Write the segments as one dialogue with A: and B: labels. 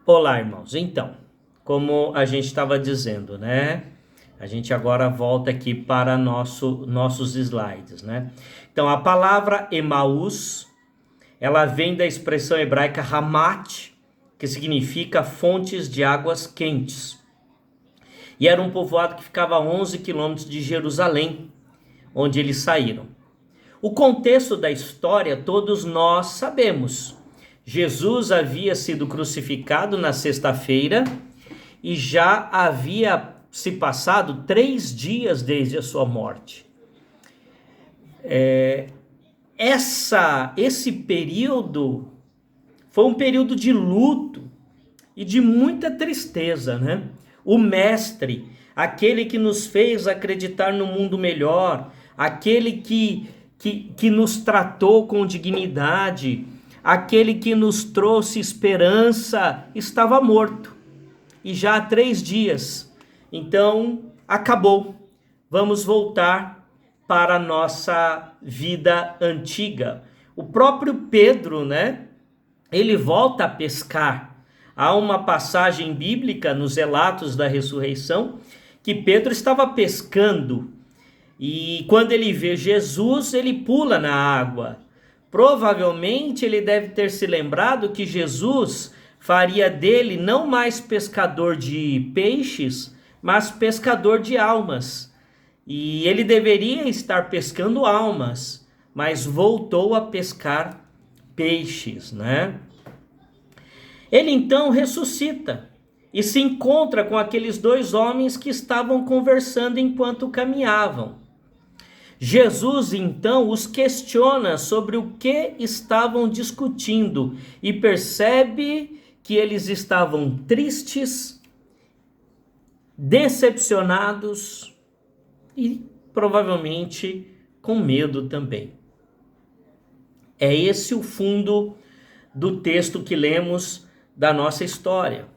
A: Olá, irmãos. Então, como a gente estava dizendo, né? A gente agora volta aqui para nossos slides, né? Então, a palavra Emaús, ela vem da expressão hebraica Hamat, que significa fontes de águas quentes. E era um povoado que ficava a 11 quilômetros de Jerusalém, onde eles saíram. O contexto da história todos nós sabemos. Jesus havia sido crucificado na sexta-feira e já havia se passado 3 dias desde a sua morte. Esse período foi um período de luto e de muita tristeza, né? O Mestre, aquele que nos fez acreditar no mundo melhor, aquele que nos tratou com dignidade, aquele que nos trouxe esperança, estava morto. E já há 3 dias. Então, acabou. Vamos voltar para a nossa vida antiga. O próprio Pedro, né? Ele volta a pescar. Há uma passagem bíblica nos relatos da ressurreição que Pedro estava pescando. E quando ele vê Jesus, ele pula na água. Provavelmente ele deve ter se lembrado que Jesus faria dele não mais pescador de peixes, mas pescador de almas. E ele deveria estar pescando almas, mas voltou a pescar peixes, né? Ele então ressuscita e se encontra com aqueles 2 homens que estavam conversando enquanto caminhavam. Jesus então os questiona sobre o que estavam discutindo e percebe que eles estavam tristes, decepcionados e provavelmente com medo também. É esse o fundo do texto que lemos da nossa história.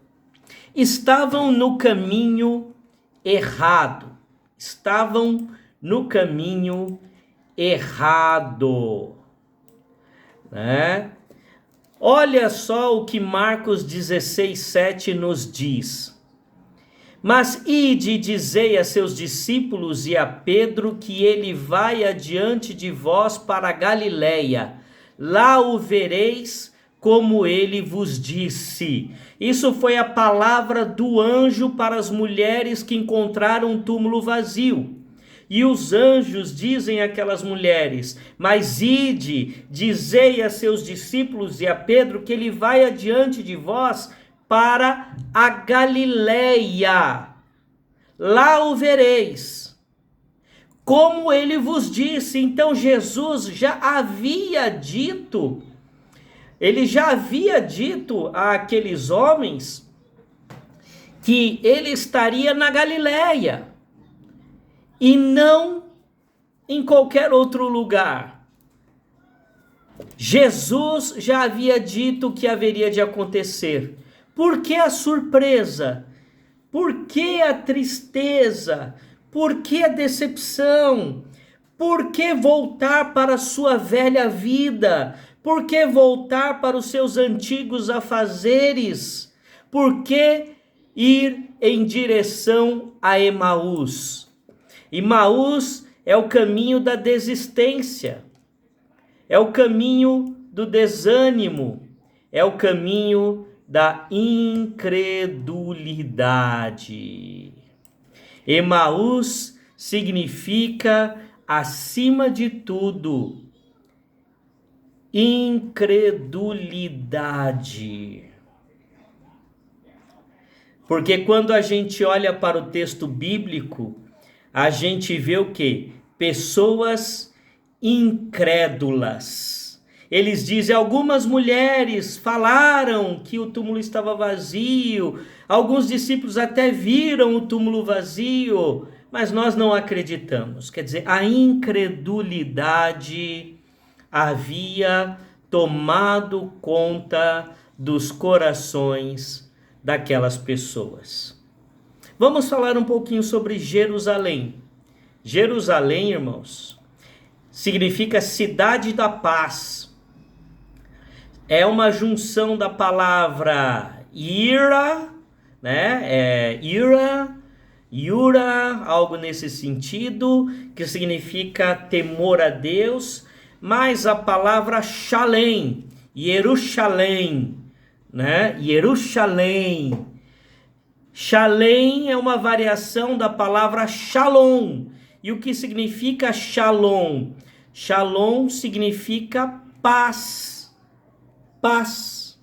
A: Estavam no caminho errado. Estavam no caminho errado, né? Olha só o que Marcos 16:7 nos diz. Mas ide e dizei a seus discípulos e a Pedro que ele vai adiante de vós para a Galileia. Lá o vereis como ele vos disse. Isso foi a palavra do anjo para as mulheres que encontraram um túmulo vazio. E os anjos dizem àquelas mulheres: mas ide, dizei a seus discípulos e a Pedro que ele vai adiante de vós para a Galileia. Lá o vereis, como ele vos disse. Então Jesus já havia dito, àqueles homens que ele estaria na Galileia e não em qualquer outro lugar. Jesus já havia dito o que haveria de acontecer. Por que a surpresa? Por que a tristeza? Por que a decepção? Por que voltar para a sua velha vida? Por que voltar para os seus antigos afazeres? Por que ir em direção a Emaús? Emaús é o caminho da desistência, é o caminho do desânimo, é o caminho da incredulidade. Emaús significa, acima de tudo, incredulidade. Porque quando a gente olha para o texto bíblico, a gente vê o quê? Pessoas incrédulas. Eles dizem: algumas mulheres falaram que o túmulo estava vazio, alguns discípulos até viram o túmulo vazio, mas nós não acreditamos. Quer dizer, a incredulidade havia tomado conta dos corações daquelas pessoas. Vamos falar um pouquinho sobre Jerusalém. Jerusalém, irmãos, significa cidade da paz. É uma junção da palavra ira, né? Yura, algo nesse sentido, que significa temor a Deus, mas a palavra Shalem, Jerusalém, né? Jerusalém. Shalem é uma variação da palavra Shalom. E o que significa Shalom? Shalom significa paz. Paz.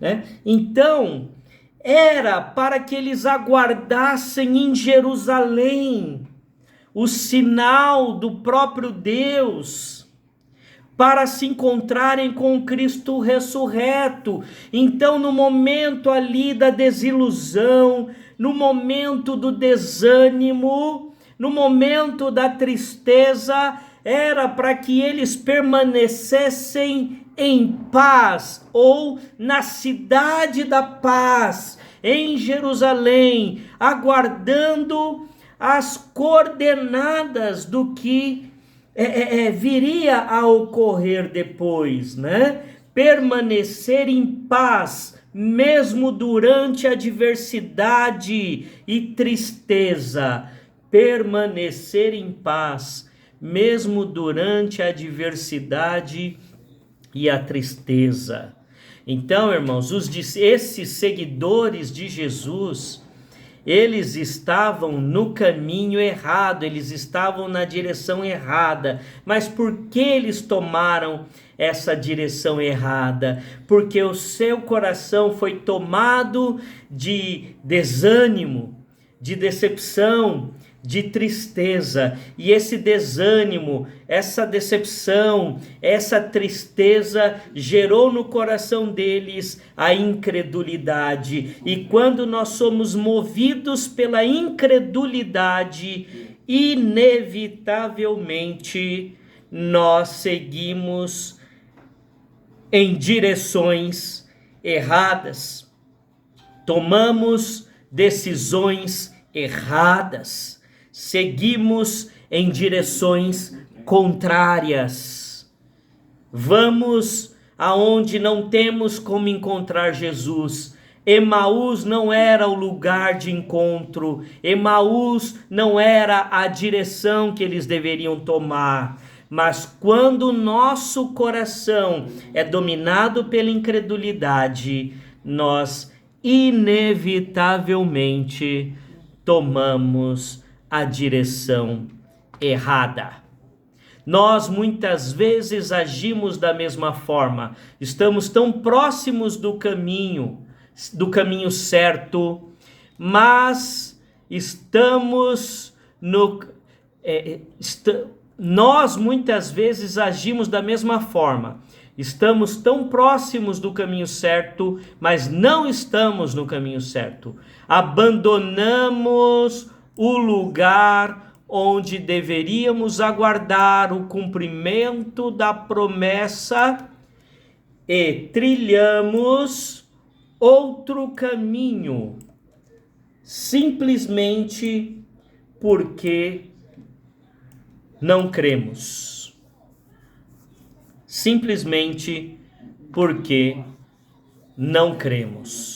A: Né? Então, era para que eles aguardassem em Jerusalém o sinal do próprio Deus, para se encontrarem com Cristo ressurreto. Então, no momento ali da desilusão, no momento do desânimo, no momento da tristeza, era para que eles permanecessem em paz, ou na cidade da paz, em Jerusalém, aguardando as coordenadas do que viria a ocorrer depois, né? Permanecer em paz, mesmo durante a adversidade e tristeza. Permanecer em paz, mesmo durante a adversidade e a tristeza. Então, irmãos, esses seguidores de Jesus, eles estavam no caminho errado, eles estavam na direção errada. Mas por que eles tomaram essa direção errada? Porque o seu coração foi tomado de desânimo, de decepção, de tristeza, e esse desânimo, essa decepção, essa tristeza gerou no coração deles a incredulidade. E quando nós somos movidos pela incredulidade, inevitavelmente nós seguimos em direções erradas, tomamos decisões erradas, seguimos em direções contrárias, vamos aonde não temos como encontrar Jesus. Emaús não era o lugar de encontro, Emaús não era a direção que eles deveriam tomar. Mas quando o nosso coração é dominado pela incredulidade, nós inevitavelmente tomamos a direção errada. Nós muitas vezes agimos da mesma forma, estamos tão próximos do caminho certo, mas nós muitas vezes agimos da mesma forma, estamos tão próximos do caminho certo, mas não estamos no caminho certo. Abandonamos o lugar onde deveríamos aguardar o cumprimento da promessa e trilhamos outro caminho, simplesmente porque não cremos. Simplesmente porque não cremos.